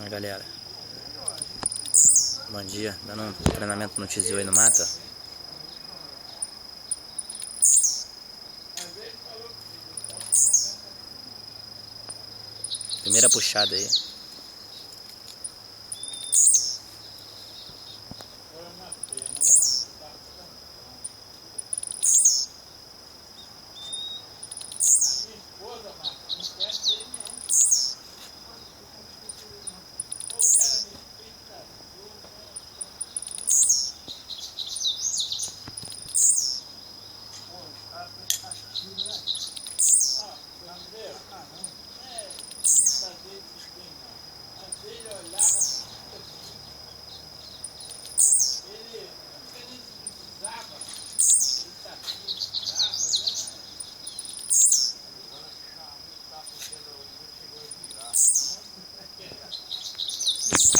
Galera, bom dia, dando um treinamento no Tiziu aí no mato. Primeira puxada aí.